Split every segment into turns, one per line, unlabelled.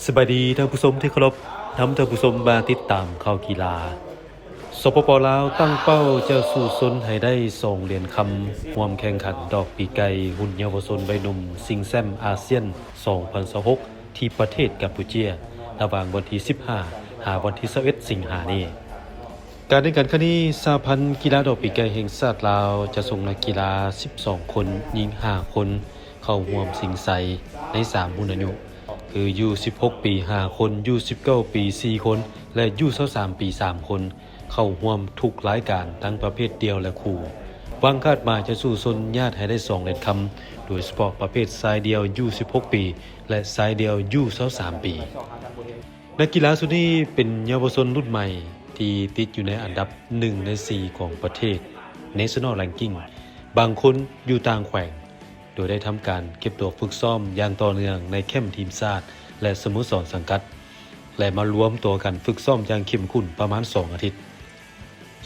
สบายดีท่านผู้ชมที่เคารพนำท่านผู้ชมมาติดตามข่าวกีฬาสปปลาวตั้งเป้าจะสู่ซนให้ได้2เหรียญคำร่วมแข่งขันดอกปีไก่หุ่นเยาวชนใบหนุ่มซิงแซมอาเซียน2026ที่ประเทศกัมพูชาระหว่างวันที่15หาวันที่21สิงหาคมนี้การแข่งขันครั้งนี้สหพันธ์กีฬาดอกปีไก่แห่งชาติลาวจะส่งนักกีฬา12คนหญิง5คนเข้าร่วมสิงไสใน3รุ่นอายุคือยู16ปี5คนยู19ปี4คนและยู23ปี3คนเข้าร่วมทุกรายการทั้งประเภทเดียวและคู่วางคาดมาจะสู่ซนญาติให้ได้2เหรียญคำโดยเฉพาะประเภทชายเดียวยู16ปีและชายเดียวยู23ปีนักกีฬาสุดนี้เป็นเยาวชนรุ่นใหม่ที่ติดอยู่ในอันดับ1ใน4ของประเทศ National Ranking บางคนอยู่ต่างแขวงโดยได้ทำการเก็บตัวฝึกซ้อมอย่างต่อเนื่องในแคมป์ทีมชาติและสโมสรสังกัดและมารวมตัวกันฝึกซ้อมอย่างเข้มข้นประมาณ2อาทิตย์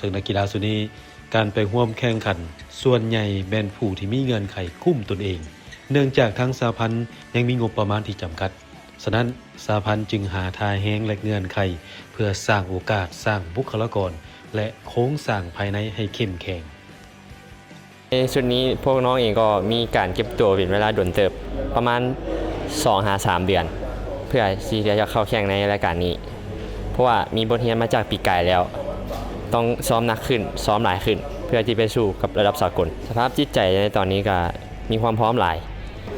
ซึ่งนักกีฬาสุดนี้การไปร่วมแข่งขันส่วนใหญ่แม่นผู้ที่มีเงินไขคุ้มตนเองเนื่องจากทางสหพันธ์ยังมีงบประมาณที่จำกัดฉะนั้นสหพันธ์จึงหาทางแห้งและเงื่อนไขเพื่อสร้างโอกาสสร้างบุคลากรและโครงสร้างภายในให้เข้มแข็ง
ในชุดนี้พวกน้องเองก็มีการเก็บตัวเป็นเวลาด่วนเติบประมาณ 2-3 เดือนเพื่อที่จะเข้าแข่งในรายการนี้เพราะว่ามีบทเรียนมาจากปีกายแล้วต้องซ้อมหนักขึ้นซ้อมหลายขึ้นเพื่อที่ไปสู้กับระดับสากลสภาพจิตใจในตอนนี้ก็มีความพร้อมหลาย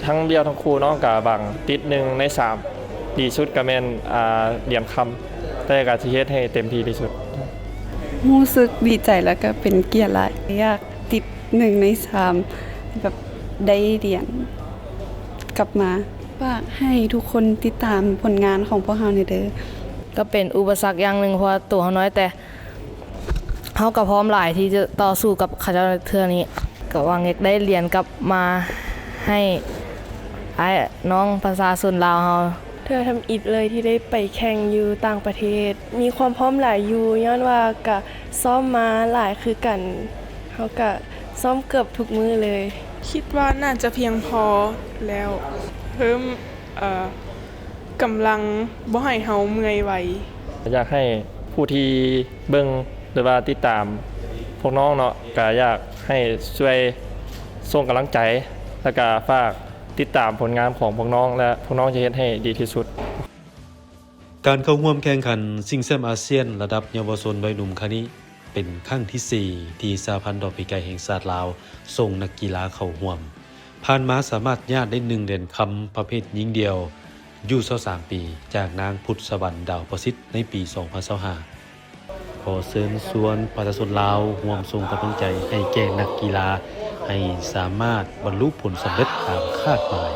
ทั้งเดียวทั้งคู่น้องกับบางติด1ใน3ดีสุดก็แม่นเหลี่ยมคำแต่ก็สิเฮ็ดให้เต็มที่ที่สุด
รู้สึกดีใจแล้วก็เป็นเกียรติหลายอยากติด1ใน3แบบได้เหรียญกลับมาฝากให้ทุกคนติดตามผลงานของพวกเราเด้อ
ก็เป็นอุปสรรคอย่างหนึ่งเพราะว่าตัวเขาน้อยแต่เขาก็พร้อมหลายที่จะต่อสู้กับเขาเจ้าเทื่อนี้ก็หวังอยากได้เหรียญกลับมาให้ไอ้น้องประชาชนลาวเฮา
เธอทำอิดเลยที่ได้ไปแข่งอยู่ต่างประเทศมีความพร้อมหลายอยู่ย้อนว่าก็ซ้อมมาหลายคือกันเขาก็ซ้อมเกือบทุกมื้อเลย
คิดว่าน่าจะเพียงพอแล้วเพิ่มกำลังบ่ให้เฮาเมื่อยไว
อยากให้ผู้ที่เบิ่งหรือว่าติดตามพวกน้องเนาะก็อยากให้ช่วยส่งกำลังใจแล้วก็ฝากติดตามผลงานของพวกน้องและพวกน้องจะเฮ็ดให้ดีที่สุด
การเข้าร่วมแข่งขันซิงแซมอาเซียนระดับเยาวชนวัยหนุ่มครั้งนี้เป็นครั้งที่4ที่สหพันธ์ดอกปีไก่แห่งชาติลาวส่งนักกีฬาเข้าร่วมผ่านมาสามารถญาติได้1เหรียญคำประเภทหญิงเดียวอายุ23ปีจากนางพุทธสวรรค์ดาวประสิทธิ์ในปี2025ขอเชิญชวนประชาชนลาวร่วมส่งกำลังใจให้แก่นักกีฬาให้สามารถบรรลุผลสำเร็จตามคาดหมาย